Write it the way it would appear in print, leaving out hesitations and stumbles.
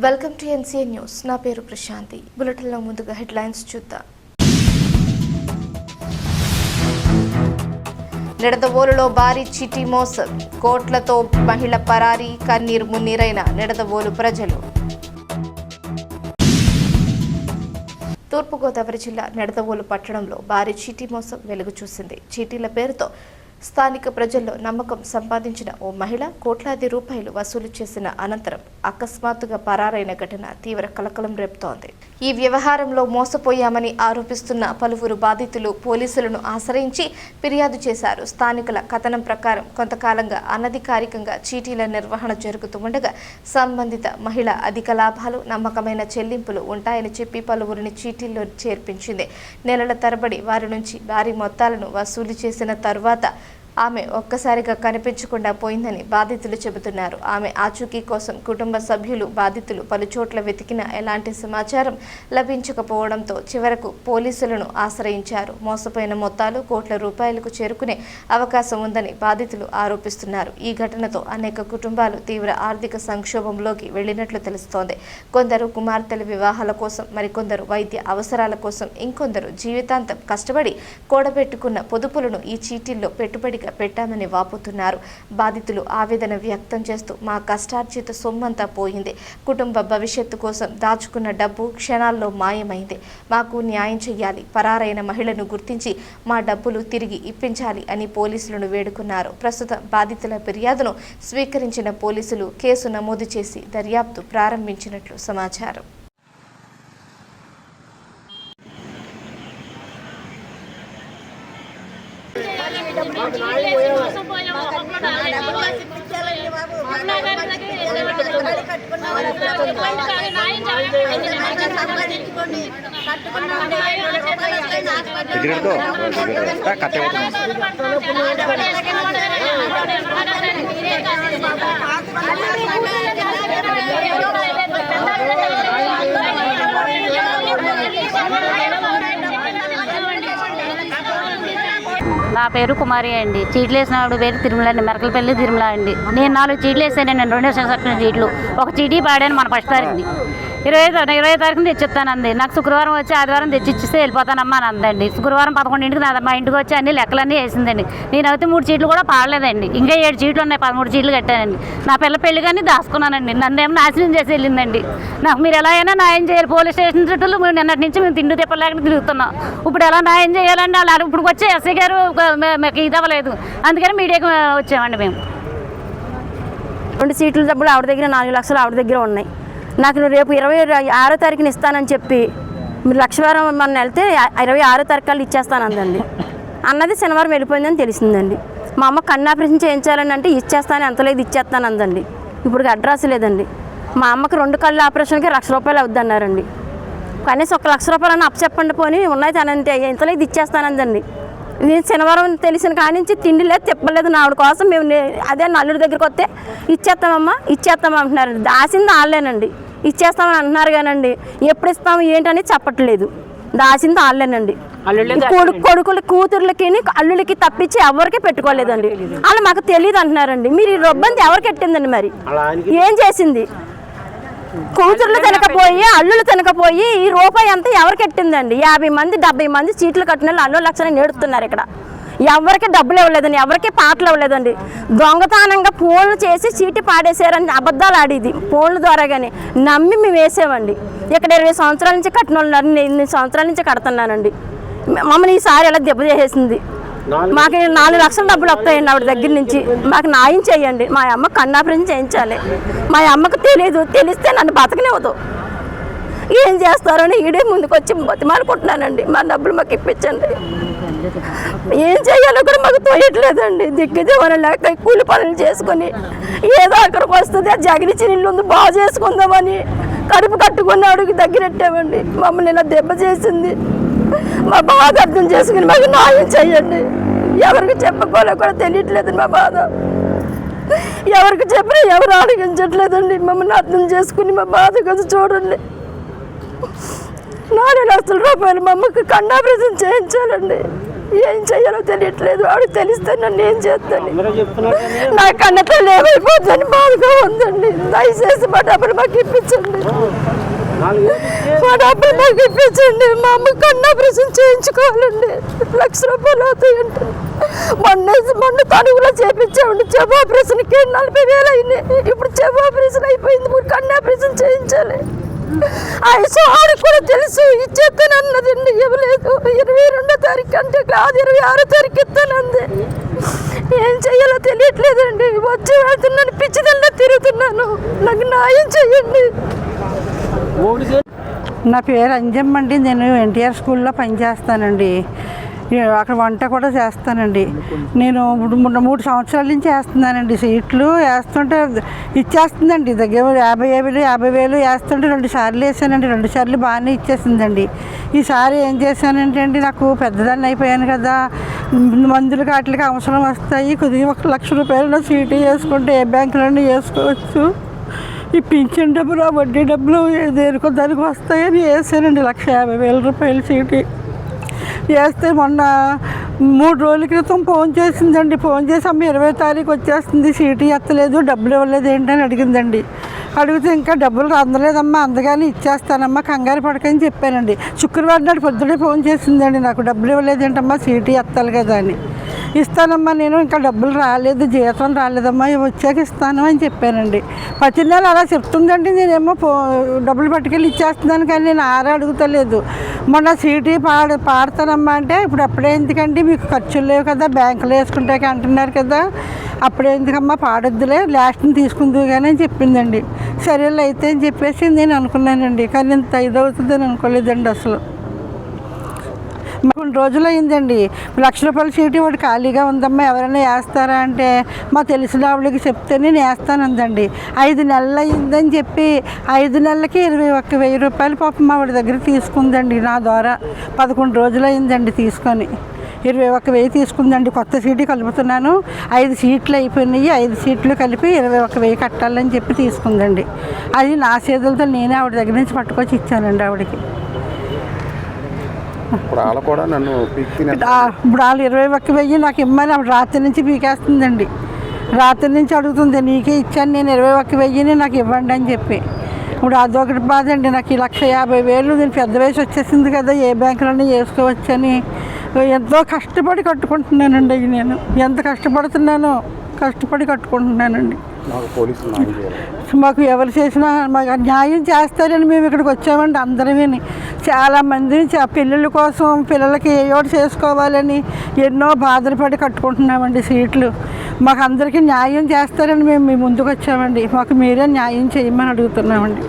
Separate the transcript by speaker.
Speaker 1: Welcome to NCA news. నా పేరు ప్రశాంతి. బులెటిన్లో ముందుగా హెడ్లైన్స్ చూద్దాం. నిడదవోలులో భారీ చిట్టి మోసం, కోట్లతో మహిళ పరారీ, కన్నీరు మున్నీరైన నిడదవోలు ప్రజలు. తూర్పుగోదావరి జిల్లా నిడదవోలు పట్టణంలో భారీ చీటీ మోసం వెలుగు చూసింది. చీటీల పేరుతో స్థానిక ప్రజల్లో నమ్మకం సంపాదించిన ఓ మహిళ కోట్లాది రూపాయలు వసూలు చేసిన అనంతరం అకస్మాత్తుగా పరారైన ఘటన తీవ్ర కలకలం రేపుతోంది. ఈ వ్యవహారంలో మోసపోయామని ఆరోపిస్తున్న పలువురు బాధితులు పోలీసులను ఆశ్రయించి ఫిర్యాదు చేశారు. స్థానికుల కథనం ప్రకారం కొంతకాలంగా అనధికారికంగా చీటీల నిర్వహణ జరుగుతుండగా సంబంధిత మహిళ అధిక లాభాలు, నమ్మకమైన చెల్లింపులు ఉంటాయని చెప్పి పలువురిని చీటీల్లో చేర్పించింది. నెలల తరబడి వారి నుంచి భారీ మొత్తాలను వసూలు చేసిన తర్వాత ఆమె ఒక్కసారిగా కనిపించకుండా పోయిందని బాధితులు చెబుతున్నారు. ఆమె ఆచూకీ కోసం కుటుంబ సభ్యులు, బాధితులు పలుచోట్ల వెతికినా ఎలాంటి సమాచారం లభించకపోవడంతో చివరకు పోలీసులను ఆశ్రయించారు. మోసపోయిన మొత్తాలు కోట్ల రూపాయలకు చేరుకునే అవకాశం ఉందని బాధితులు ఆరోపిస్తున్నారు. ఈ ఘటనతో అనేక కుటుంబాలు తీవ్ర ఆర్థిక సంక్షోభంలోకి వెళ్లినట్లు తెలుస్తోంది. కొందరు కుమార్తెల వివాహాల కోసం, మరికొందరు వైద్య అవసరాల కోసం, ఇంకొందరు జీవితాంతం కష్టపడి కూడబెట్టుకున్న పొదుపులను ఈ చీటీల్లో పెట్టుబడి పెట్టామని వాపోతున్నారు. బాధితులు ఆవేదన వ్యక్తం చేస్తూ మా కష్టార్జిత సొమ్మంతా పోయింది, కుటుంబ భవిష్యత్తు కోసం దాచుకున్న డబ్బు క్షణాల్లో మాయమైంది, మాకు న్యాయం చేయాలి, పరారైన మహిళను గుర్తించి మా డబ్బులు తిరిగి ఇప్పించాలి అని పోలీసులను వేడుకున్నారు. ప్రస్తుతం బాధితుల ఫిర్యాదును స్వీకరించిన పోలీసులు కేసు నమోదు చేసి దర్యాప్తు ప్రారంభించినట్లు సమాచారం.
Speaker 2: నా పేరు కుమారి అండి. చీట్లు వేసినప్పుడు పేరు తిరుమల అండి, మెరకలపల్లి తిరుమల అండి. నేను 4 చీట్లు వేసానండి, 2 సంవత్సరాల చీట్లు. ఒక చీటీ పాడాను మన ఫస్ట్ తారీఖుని, 20 తారీఖున తెచ్చిస్తానంది. నాకు శుక్రవారం వచ్చి ఆదివారం తెచ్చిస్తే వెళ్ళిపోతానమ్మా అని అందండి. శుక్రవారం 11ంటికి మా ఇంటికి వచ్చి అన్ని లెక్కలన్నీ వేసిందండి. నేను అయితే 3 చీట్లు కూడా పాడలేదండి. ఇంకా 7 చీట్లు ఉన్నాయి, 13 చీట్లు కట్టానండి. నా పిల్ల పెళ్లి కానీ దాచుకున్నానండి. నన్నేమో నాశనం చేసి వెళ్ళిందండి. నాకు మీరు ఎలా అయినా న్యాయం చేయాలి. పోలీస్ స్టేషన్ చుట్టూ నిన్నటి నుంచి మేము తిండి తిప్పలేక తిరుగుతున్నాం. ఇప్పుడు ఎలా న్యాయం చేయాలండి? వాళ్ళు ఇప్పుడు వచ్చే ఎస్ఐ గారు మాకు ఇది అవ్వలేదు, అందుకని మీడియాకి వచ్చామండి. మేము
Speaker 3: 2 సీట్ల డబ్బులు ఆవిడ దగ్గర, 4 లక్షలు ఆవిడ దగ్గర ఉన్నాయి. నాకు రేపు 26వ తారీఖున ఇస్తానని చెప్పి మీరు లక్షవారం మన వెళ్తే 26వ తారీఖు ఇచ్చేస్తానందండి. అన్నది శనివారం వెళ్ళిపోయిందని తెలిసిందండి. మా అమ్మ కన్ను ఆపరేషన్ చేయించాలని అంటే ఇచ్చేస్తాను, ఎంత లేదు ఇచ్చేస్తాను అందండి. ఇప్పుడు అడ్రస్ లేదండి. మా అమ్మకి 2 కళ్ళు ఆపరేషన్కి 1,00,000 రూపాయలు అవుద్దన్నారండి. కనీసం 1,00,000 రూపాయలు అప్పచెప్పండి పోని ఉన్నాయి తనంటే ఎంత లేదు ఇచ్చేస్తానందండి. నేను శనివారం తెలిసిన కాడి నుంచి తిండి లేదు, తిప్పలేదు. ఆవిడ కోసం మేము అదే నల్లుడి దగ్గరికి వస్తే ఇచ్చేస్తామమ్మా ఇచ్చేస్తామంటున్నారండి. దాసింది వాళ్ళేనండి, ఇచ్చేస్తామని అంటున్నారు కానండి ఎప్పుడు ఇస్తాము ఏంటని చెప్పట్లేదు. దాసింది వాళ్ళేనండి. కొడుకుల కూతుర్లకి అల్లులకి తప్పించి ఎవరికి పెట్టుకోలేదండి. వాళ్ళు మాకు తెలియదు అంటున్నారండి. మీరు ఈ రొబ్బంది ఎవరికి ఎట్టిందండి? మరి ఏం చేసింది? కూతుర్లు తినకపోయి అల్లులు తినకపోయి ఈ రూపాయి అంతా ఎవరికి ఎట్టిందండి? 50 మంది 70 మంది సీట్లు కట్టిన వాళ్ళు అల్లు లక్షలు నేడుతున్నారు. ఇక్కడ ఎవరికి డబ్బులు ఇవ్వలేదండి, ఎవరికి పాటలు ఇవ్వలేదండి. దొంగతనంగా ఫోన్లు చేసి చీటి పాడేసారని అబద్ధాలు ఆడేది ఫోన్ల ద్వారా కానీ నమ్మి మేము వేసామండి. ఇక్కడ 20 సంవత్సరాల నుంచి కట్టిన వాళ్ళు 8 సంవత్సరాల నుంచి కడుతున్నానండి. మమ్మల్ని ఈసారి ఎలా దెబ్బ చేసేసింది. మాకు 4 లక్షల డబ్బులు వస్తాయండి ఆవిడ దగ్గర నుంచి. మాకు న్యాయం చేయండి. మా అమ్మ కన్ను ఆపరేషన్ చేయించాలి. మా అమ్మకు తెలియదు, తెలిస్తే నన్ను బతకనివ్వదు. ఏం చేస్తారని ఈడే ముందుకు వచ్చి బతిమాలుకుంటున్నానండి. మా డబ్బులు మాకు ఇప్పించండి. ఏం చేయాలో కూడా మాకు తోయట్లేదండి. దిగ్గజమని లేక కూలి పనులు చేసుకొని ఏదో అక్కడికి వస్తుంది జగనిచ్చిన ఇల్లు ఉంది బాగు చేసుకుందామని కడుపు కట్టుకుని అడుగు దగ్గరెట్టామండి. మమ్మల్ని ఇలా దెబ్బ చేసింది. మా బాధ అర్థం చేసుకుని మాకు న్యాయం చేయండి. ఎవరికి చెప్పుకోలే కూడా తెలియట్లేదు మా బాధ. ఎవరికి చెప్పినా ఎవరు ఆలోచించట్లేదండి. మమ్మల్ని అర్థం చేసుకుని మా బాధ కదా చూడండి. 4 లక్షల రూపాయలు మా అమ్మకి కన్ను ఆపరేషన్ చేయించాలండి. ఏం చేయాలో తెలియట్లేదు. ఆవిడ తెలిస్తే నన్ను ఏం చేస్తాను? నా కన్నతల్లి ఏమైపోతుందని బాధ బాధగా ఉందండి. దయచేసి మా డబ్బులు మాకు ఇప్పించండి, మా డబ్బులు మాకు ఇప్పించండి. మా అమ్మ కన్ను ఆపరేషన్ చేయించుకోవాలండి, 1,00,000 రూపాయలు అవుతాయండి. మొన్న తనుగులో చేయించామండి, చెవు ఆపరేషన్కి 40,000 అయినాయి. ఇప్పుడు చెవు ఆపరేషన్ అయిపోయింది, ఇప్పుడు కన్ను ఆపరేషన్ చేయించాలి. ఆవిడకి కూడా తెలుసు, ఇచ్చేస్తాను అన్నదండి, ఇవ్వలేదు. 22వ తారీఖు అంటే కాదు, 26వ తారీఖు ఇస్తానంది. ఏం చెయ్యాలో తెలియట్లేదండి. వచ్చి వెళ్తున్నాను, పిచ్చిదల్లా తిరుగుతున్నాను, నాకు న్యాయం చెయ్యండి.
Speaker 4: నా పేరు అంజమ్మ అండి. నేను ఎన్టీఆర్ స్కూల్లో పనిచేస్తానండి. అక్కడ వంట కూడా చేస్తానండి. నేను 3 సంవత్సరాల నుంచి వేస్తున్నానండి. సీట్లు వేస్తుంటే ఇచ్చేస్తుందండి, దగ్గర 50,000 వేస్తుంటే 2 సార్లు వేసానండి. 2 సార్లు బాగానే ఇచ్చేసిందండి. ఈసారి ఏం చేశానంటే అండి, నాకు పెద్దదాన్ని అయిపోయాను కదా, మందులు వాటికి అవసరం వస్తాయి, కొద్దిగా 1,00,000 రూపాయలు సీటు వేసుకుంటే ఏ బ్యాంకులోనే వేసుకోవచ్చు, ఈ పింఛన్ డబ్బులు వడ్డీ డబ్బులు దేనికో దానికి వస్తాయని వేసానండి. 1,50,000 రూపాయలు సీటు వేస్తే మొన్న 3 రోజుల క్రితం ఫోన్ చేసిందండి. ఫోన్ చేసి అమ్మ 20వ తారీఖు వచ్చేస్తుంది, సీటు ఎత్తలేదు, డబ్బులు ఇవ్వలేదు ఏంటని అడిగిందండి. అడిగితే ఇంకా డబ్బులు అందలేదమ్మా, అందుకని ఇచ్చేస్తానమ్మా, కంగారు పడకని చెప్పానండి. శుక్రవారం నాడు పొద్దునే ఫోన్ చేసిందండి, నాకు డబ్బులు ఇవ్వలేదు ఏంటమ్మా, సీటు ఎత్తాలి కదా అని. ఇస్తానమ్మా, నేను ఇంకా డబ్బులు రాలేదు, జీతం రాలేదమ్మా, వచ్చాక ఇస్తాను అని చెప్పానండి. ప్రతి నెల అలా చెప్తుందండి. నేనేమో డబ్బులు పట్టుకెళ్ళి ఇచ్చేస్తున్నాను, కానీ నేను అడుగుతలేదు. మొన్న సీటీ పాడతానమ్మా అంటే, ఇప్పుడు అప్పుడే ఎందుకండి, మీకు ఖర్చులు లేవు కదా, బ్యాంకులో వేసుకుంటాక అంటున్నారు కదా, అప్పుడే ఎందుకమ్మా పాడొద్దులే, లాస్ట్ని తీసుకుంది కానీ అని చెప్పిందండి. సరేలే అయితే అని చెప్పేసి నేను అనుకున్నానండి, కానీ ఇంత ఇదవుతుందని అనుకోలేదండి అసలు. కొన్ని రోజులు అయిందండి, 1,00,000 రూపాయల సీటు ఒకటి ఖాళీగా ఉందమ్మా, ఎవరైనా వేస్తారా అంటే, మా తెలిసిన ఆవిడకి చెప్తే నేను వేస్తానందండి. 5 నెలలు అయిందని చెప్పి 5 నెలలకి 21,000 రూపాయలు పాపం ఆవిడ దగ్గర తీసుకుందండి. నా ద్వారా 11 రోజులు అయిందండి తీసుకొని, 21,000 తీసుకుందండి. కొత్త సీటు కలుపుతున్నాను, 5 సీట్లు అయిపోయినాయి, 5 సీట్లు కలిపి 21,000 కట్టాలని చెప్పి తీసుకుందండి. అది నా చేతులతో నేనే ఆవిడ దగ్గర నుంచి పట్టుకొచ్చి ఇచ్చానండి ఆవిడకి.
Speaker 5: ఇప్పుడు వాళ్ళు కూడా నన్ను
Speaker 4: ఇప్పుడు వాళ్ళు 21,000 నాకు ఇమ్మని అప్పుడు రాత్రి నుంచి పీకేస్తుందండి. రాత్రి నుంచి అడుగుతుంది, నీకే ఇచ్చాను నేను 21,000 నాకు ఇవ్వండి అని చెప్పి. ఇప్పుడు అదొకటి బాధ అండి నాకు. 1,50,000 నేను పెద్ద వయసు వచ్చేసింది కదా, ఏ బ్యాంకులోనే వేసుకోవచ్చని ఎంతో కష్టపడి కట్టుకుంటున్నానండి. నేను ఎంత కష్టపడి కట్టుకుంటున్నానండి. మాకు ఎవరు చేసినా మాకు న్యాయం చేస్తారని మేము ఇక్కడికి వచ్చామండి. అందరమేని చాలామంది పిల్లల కోసం, పిల్లలకి ఏయోటి చేసుకోవాలని ఎన్నో బాధలు పడి కట్టుకుంటున్నామండి సీట్లు. మాకు అందరికీ న్యాయం చేస్తారని మేము మీ ముందుకు వచ్చామండి. మాకు మీరే న్యాయం చేయమని అడుగుతున్నామండి.